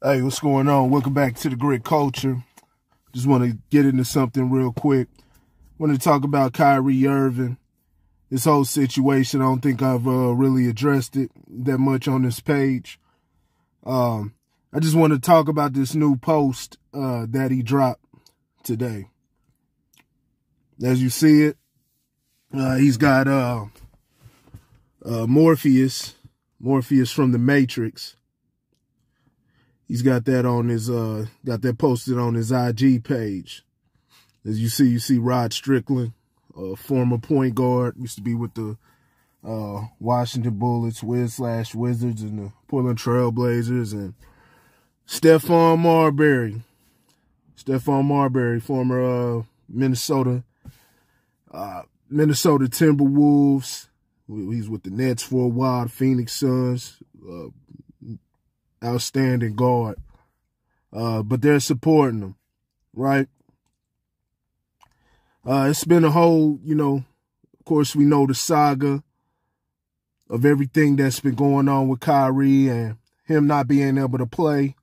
Hey, what's going on? Welcome back to the Grit Culture. Just want to get into something real quick. Want to talk about Kyrie Irving. This whole situation, I don't think I've really addressed it that much on this page. I just want to talk about this new post that he dropped today. As you see it, he's got Morpheus from the Matrix. He's got that on his got that posted on his IG page. As you see Rod Strickland, former point guard, used to be with the Washington Bullets, Wizards, and the Portland Trail Blazers, and Stephon Marbury, former Minnesota Timberwolves. He's with the Nets for a while, Phoenix Suns. Outstanding guard. But they're supporting him, right? It's been a whole, of course we know the saga of everything that's been going on with Kyrie and him not being able to play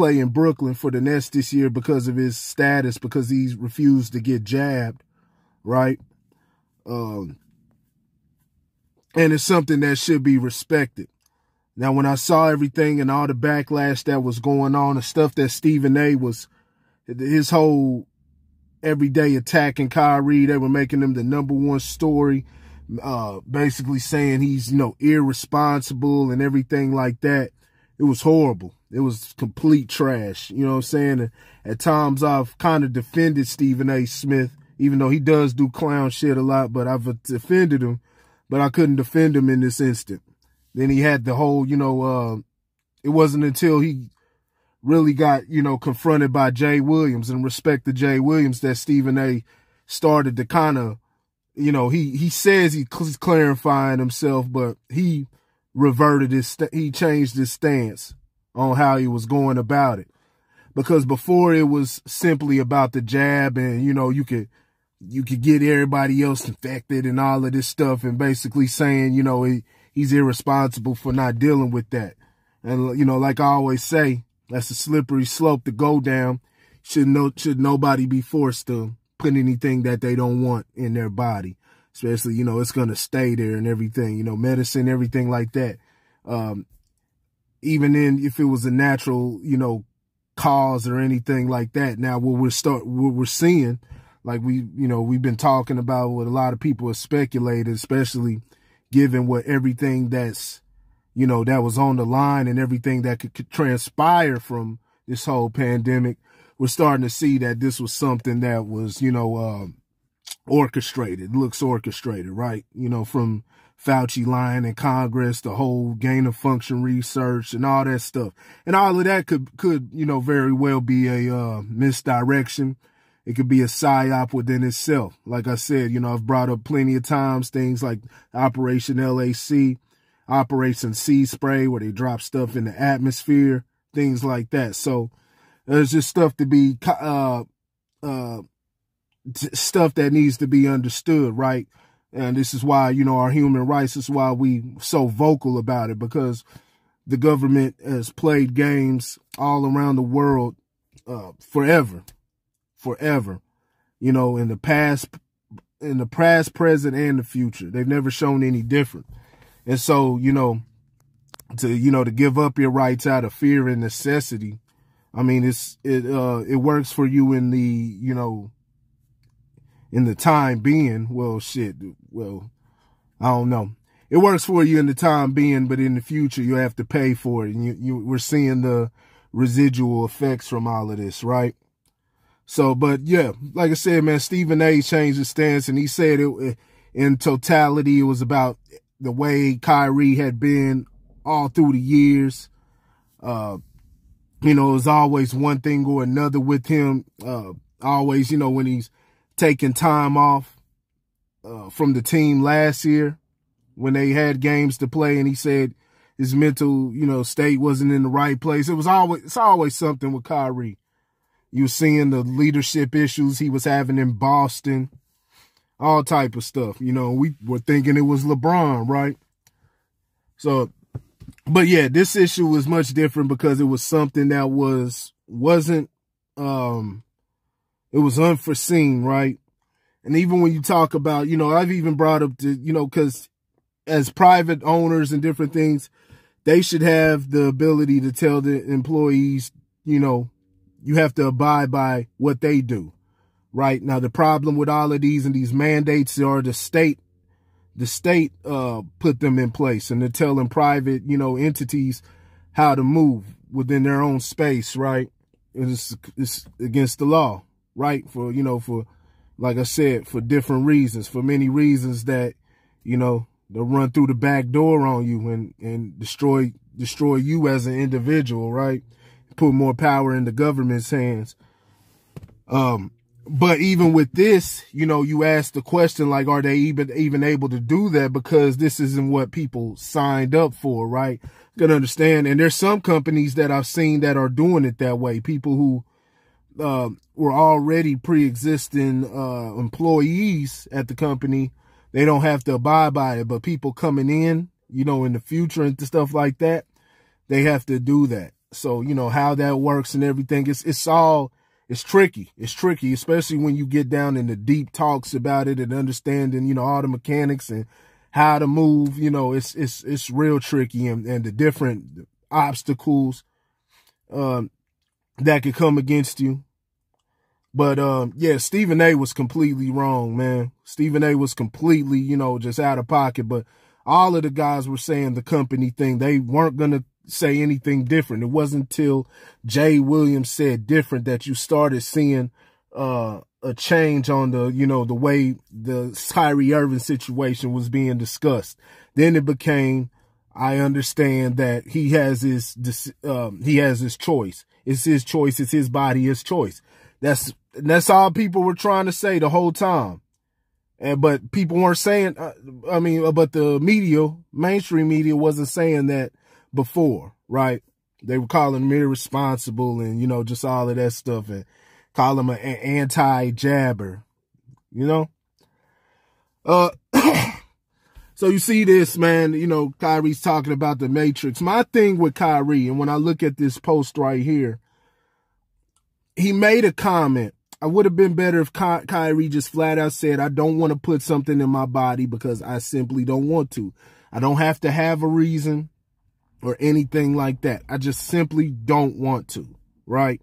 in Brooklyn for the Nets this year because of his status, because he refused to get jabbed, right? And it's something that should be respected. Now, when I saw everything and all the backlash that was going on, the stuff that Stephen A. was, his whole everyday attacking Kyrie, they were making him the #1 story, basically saying he's, irresponsible and everything like that. It was horrible. It was complete trash. You know what I'm saying? At times I've kind of defended Stephen A. Smith, even though he does do clown shit a lot, but I've defended him, but I couldn't defend him in this instant. Then he had the whole, it wasn't until he really got, confronted by Jay Williams and respect to Jay Williams that Stephen A. started to kind of, he says he's clarifying himself, but he reverted he changed his stance on how he was going about it. Because before it was simply about the jab and, you could get everybody else infected and all of this stuff and basically saying, he's irresponsible for not dealing with that. And, like I always say, that's a slippery slope to go down. Should nobody be forced to put anything that they don't want in their body. Especially, it's going to stay there and everything, medicine, everything like that. Even if it was a natural, cause or anything like that. Now, what we're seeing, like we've been talking about what a lot of people have speculated, especially given what everything that's, that was on the line and everything that could transpire from this whole pandemic, we're starting to see that this was something that was, orchestrated, looks orchestrated, right? From Fauci lying in Congress, the whole gain of function research and all that stuff. And all of that could, very well be a misdirection. It could be a psyop within itself. Like I said, I've brought up plenty of times things like Operation LAC, Operation Sea Spray, where they drop stuff in the atmosphere, things like that. So there's just stuff to be, stuff that needs to be understood, right? And this is why, our human rights, this is why we so vocal about it, because the government has played games all around the world forever, in the past, present, and the future. They've never shown any different. And so, to give up your rights out of fear and necessity, I mean, it works for you in the, in the time being. Well, shit. Well, I don't know. It works for you in the time being, but in the future, you have to pay for it. And we're seeing the residual effects from all of this, right? So, but yeah, like I said, man, Stephen A. changed his stance, and he said it in totality, it was about the way Kyrie had been all through the years. It was always one thing or another with him. Always, when he's taking time off from the team last year when they had games to play, and he said his mental, state wasn't in the right place. It's always something with Kyrie. You seeing the leadership issues he was having in Boston, all type of stuff. We were thinking it was LeBron, right? So But yeah, this issue was much different because it was something that wasn't it was unforeseen, right? And even when you talk about, I've even brought up the, because as private owners and different things, they should have the ability to tell the employees, you have to abide by what they do, right? Now, the problem with all of these and these mandates are the state put them in place, and they're telling private, entities how to move within their own space, right? It's against the law, right? For, like I said, for different reasons, for many reasons that, they'll run through the back door on you and destroy you as an individual, right? Put more power in the government's hands. But even with this, you ask the question, like, are they even able to do that? Because this isn't what people signed up for, right? You can understand. And there's some companies that I've seen that are doing it that way. People who were already pre-existing employees at the company, they don't have to abide by it. But people coming in, in the future and stuff like that, they have to do that. So, how that works and everything, it's tricky. It's tricky, especially when you get down in the deep talks about it and understanding, all the mechanics and how to move. It's real tricky, and the different obstacles that could come against you. But yeah, Stephen A was completely wrong, man. Stephen A was completely, just out of pocket. But all of the guys were saying the company thing. They weren't going to say anything different. It wasn't until Jay Williams said different that you started seeing a change on the, the way the Kyrie Irving situation was being discussed. Then it became, I understand that he has his choice. It's his choice. It's his body, his choice. That's all people were trying to say the whole time. But people weren't saying, but the media, mainstream media wasn't saying that before, right? They were calling him irresponsible and, just all of that stuff, and call him an anti-jabber, So you see this, man, Kyrie's talking about the Matrix. My thing with Kyrie, and when I look at this post right here, he made a comment. I would have been better if Kyrie just flat out said, I don't want to put something in my body because I simply don't want to. I don't have to have a reason or anything like that. I just simply don't want to, right?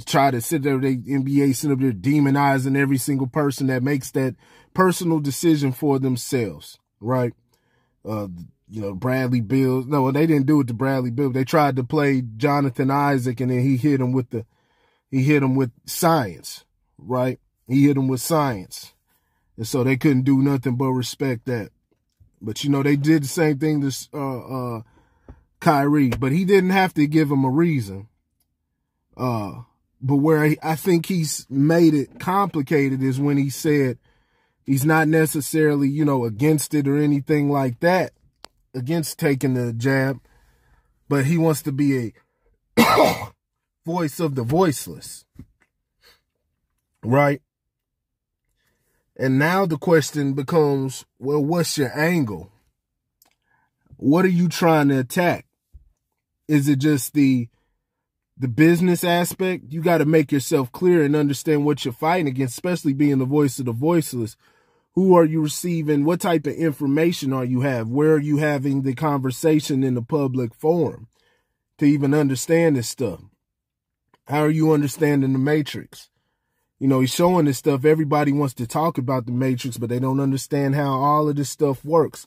Try to sit there, the NBA sit up there demonizing every single person that makes that personal decision for themselves, right? Bradley Beal. No, they didn't do it to Bradley Beal. They tried to play Jonathan Isaac, and then he hit him with science, right? He hit him with science. And so they couldn't do nothing but respect that. But, they did the same thing to Kyrie, but he didn't have to give him a reason. But where I think he's made it complicated is when he said he's not necessarily, against it or anything like that, against taking the jab, but he wants to be a voice of the voiceless, right? And now the question becomes, well, what's your angle? What are you trying to attack? Is it just the business aspect? You got to make yourself clear and understand what you're fighting against, especially being the voice of the voiceless. Who are you receiving? What type of information are you have? Where are you having the conversation in the public forum to even understand this stuff? How are you understanding the Matrix? He's showing this stuff. Everybody wants to talk about the Matrix, but they don't understand how all of this stuff works.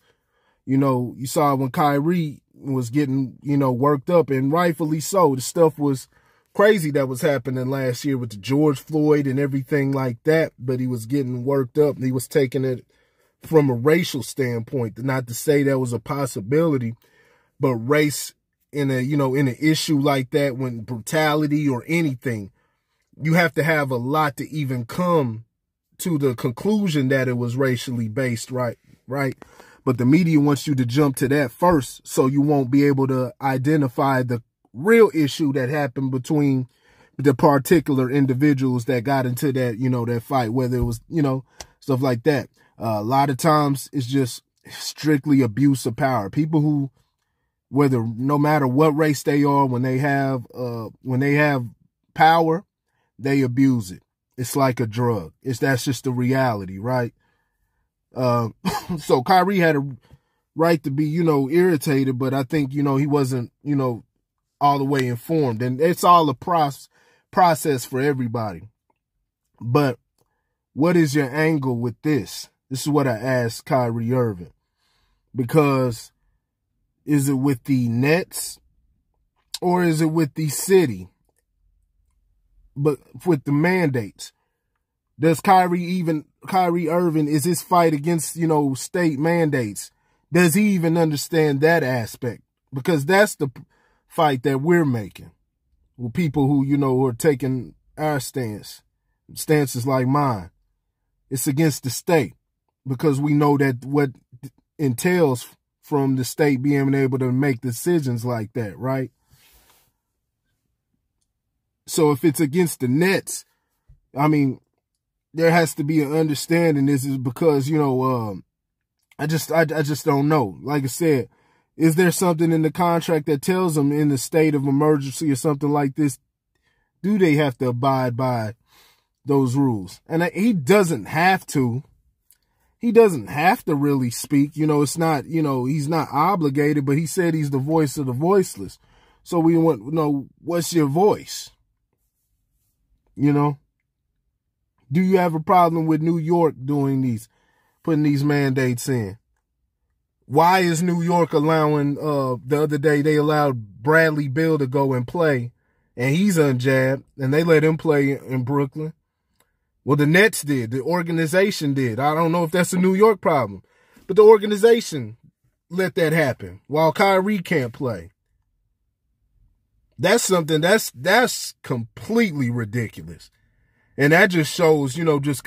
You saw when Kyrie was getting, worked up, and rightfully so. The stuff was crazy that was happening last year with the George Floyd and everything like that, but he was getting worked up. He was taking it from a racial standpoint, not to say that was a possibility, but race in an issue like that, when brutality or anything, you have to have a lot to even come to the conclusion that it was racially based, right? But the media wants you to jump to that first, so you won't be able to identify the real issue that happened between the particular individuals that got into that, that fight, whether it was, stuff like that. A lot of times it's just strictly abuse of power. People who no matter what race they are, when they have power, they abuse it. It's like a drug. That's just the reality, right? So Kyrie had a right to be, irritated, but I think, he wasn't, all the way informed. And it's all a process for everybody. But what is your angle with this? This is what I asked Kyrie Irving. Because is it with the Nets or is it with the city? But with the mandates, does Kyrie Irving, is his fight against, state mandates? Does he even understand that aspect? Because that's the fight that we're making with people who, who are taking our stances like mine. It's against the state because we know that what entails from the state being able to make decisions like that, right? So if it's against the Nets, I mean, there has to be an understanding. This is because, I just don't know. Like I said, is there something in the contract that tells them in the state of emergency or something like this, do they have to abide by those rules? And he doesn't have to. He doesn't have to really speak. It's not, he's not obligated, but he said he's the voice of the voiceless. So we want to know, what's your voice? Do you have a problem with New York putting these mandates in? Why is New York allowing, the other day they allowed Bradley Beal to go and play, and he's unjabbed, and they let him play in Brooklyn? Well, the Nets did. The organization did. I don't know if that's a New York problem, but the organization let that happen while Kyrie can't play. That's something that's completely ridiculous. And that just shows, just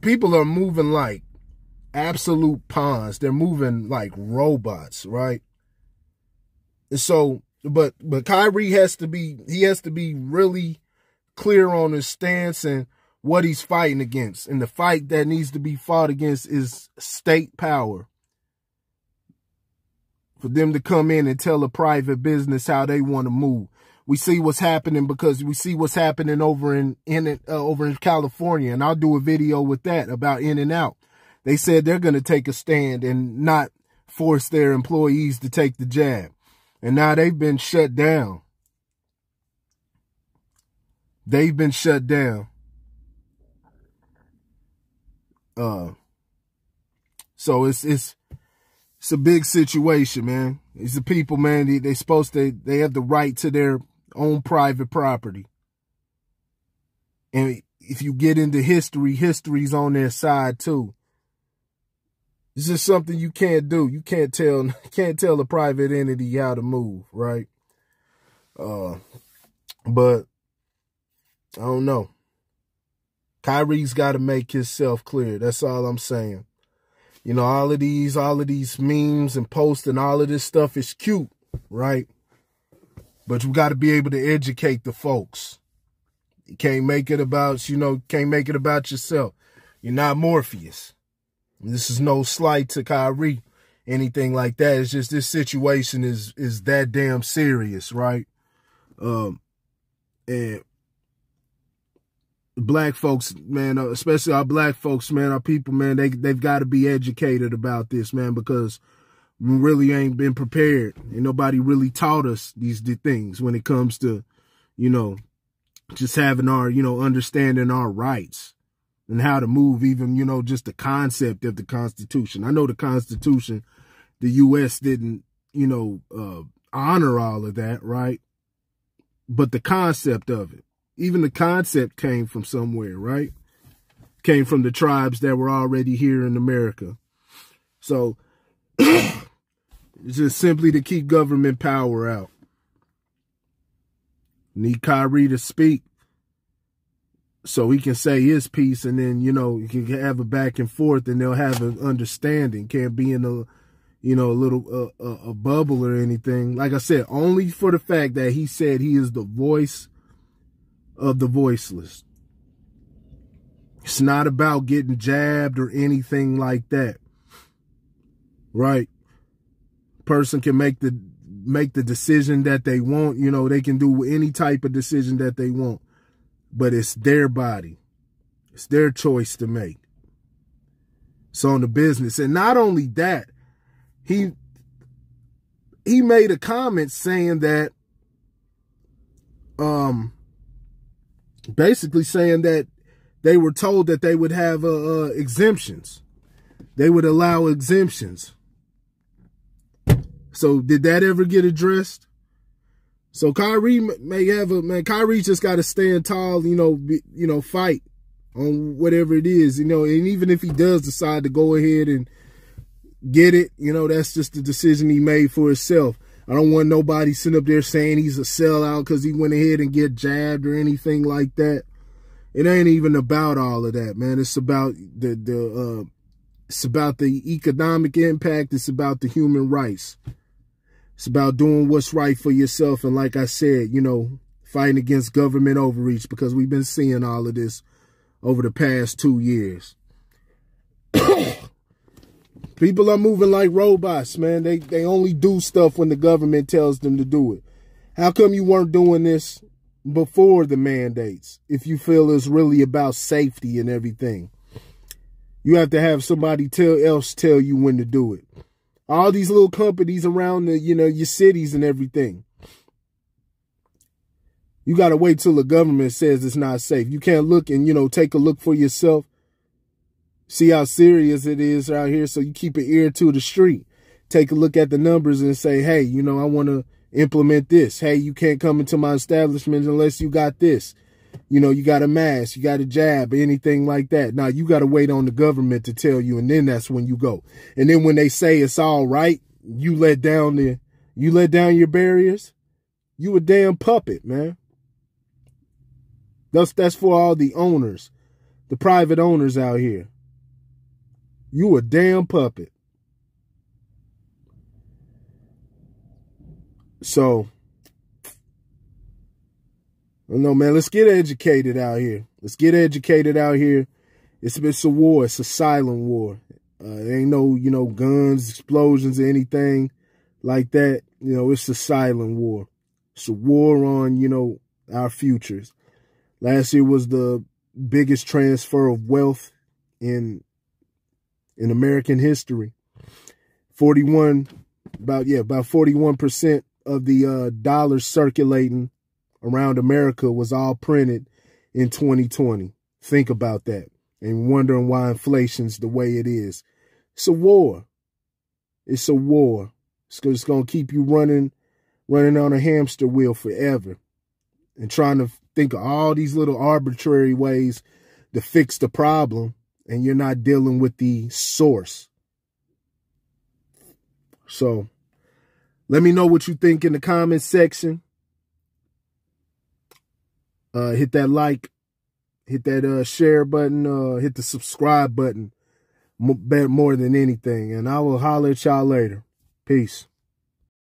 people are moving like absolute pawns. They're moving like robots, right? And so, but Kyrie has to be really clear on his stance and what he's fighting against. And the fight that needs to be fought against is state power. For them to come in and tell a private business how they want to move. We see what's happening because we see what's happening over in California. And I'll do a video with that about In-N-Out. They said they're going to take a stand and not force their employees to take the jab. And now they've been shut down. They've been shut down. So it's a big situation, man. It's the people, man. They have the right to their own private property. And if you get into history's on their side too. It's just something you can't do. You can't tell a private entity how to move, right? But I don't know. Kyrie's got to make himself clear. That's all I'm saying. All of these memes and posts and all of this stuff is cute, right? But you got to be able to educate the folks. You can't make it about, yourself. You're not Morpheus. This is no slight to Kyrie, anything like that. It's just this situation is that damn serious, right? And black folks, man, especially our black folks, man, our people, man, they've got to be educated about this, man, because we really ain't been prepared. Ain't nobody really taught us these things when it comes to, just having our, understanding our rights and how to move, even, just the concept of the Constitution. I know the Constitution, the U.S. didn't, honor all of that, right? But the concept of it, even the concept came from somewhere, right? Came from the tribes that were already here in America. So it's just simply to keep government power out. Need Kyrie to speak so he can say his piece, and then, you can have a back and forth and they'll have an understanding. Can't be in a little a bubble or anything. Like I said, only for the fact that he said he is the voice of the voiceless. It's not about getting jabbed or anything like that. Right? person can make the decision that they want. You know, they can do any type of decision that they want, but it's their body. It's their choice to make. It's on the business. And not only that, he made a comment saying that, basically saying that they were told that they would have exemptions. They would allow exemptions. So did that ever get addressed? So Kyrie may have Kyrie just got to stand tall, fight on whatever it is, and even if he does decide to go ahead and get it, that's just the decision he made for himself. I don't want nobody sitting up there saying he's a sellout because he went ahead and get jabbed or anything like that. It ain't even about all of that, man. It's about it's about the economic impact. It's about the human rights. It's about doing what's right for yourself. And like I said, fighting against government overreach, because we've been seeing all of this over the past 2 years. People are moving like robots, man. They only do stuff when the government tells them to do it. How come you weren't doing this before the mandates if you feel it's really about safety and everything? You have to have somebody else tell you when to do it. All these little companies around the, your cities and everything. You got to wait till the government says it's not safe. You can't look and, take a look for yourself. See how serious it is out here. So you keep an ear to the street. Take a look at the numbers and say, hey, I want to implement this. Hey, you can't come into my establishment unless you got this. You got a mask, you got a jab, anything like that. Now, you got to wait on the government to tell you, and then that's when you go. And then when they say it's all right, you let down your barriers. You a damn puppet, man. That's for all the owners, the private owners out here. You a damn puppet. So, I don't know, man. Let's get educated out here. Let's get educated out here. It's a war. It's a silent war. There ain't no, guns, explosions, or anything like that. It's a silent war. It's a war on, our futures. Last year was the biggest transfer of wealth in American history. About 41% of the dollars circulating around America was all printed in 2020. Think about that and wondering why inflation's the way it is. It's a war. It's a war. It's going to keep you running on a hamster wheel forever and trying to think of all these little arbitrary ways to fix the problem, and you're not dealing with the source. So let me know what you think in the comments section. Hit that like, hit that share button, hit the subscribe button more than anything. And I will holler at y'all later. Peace.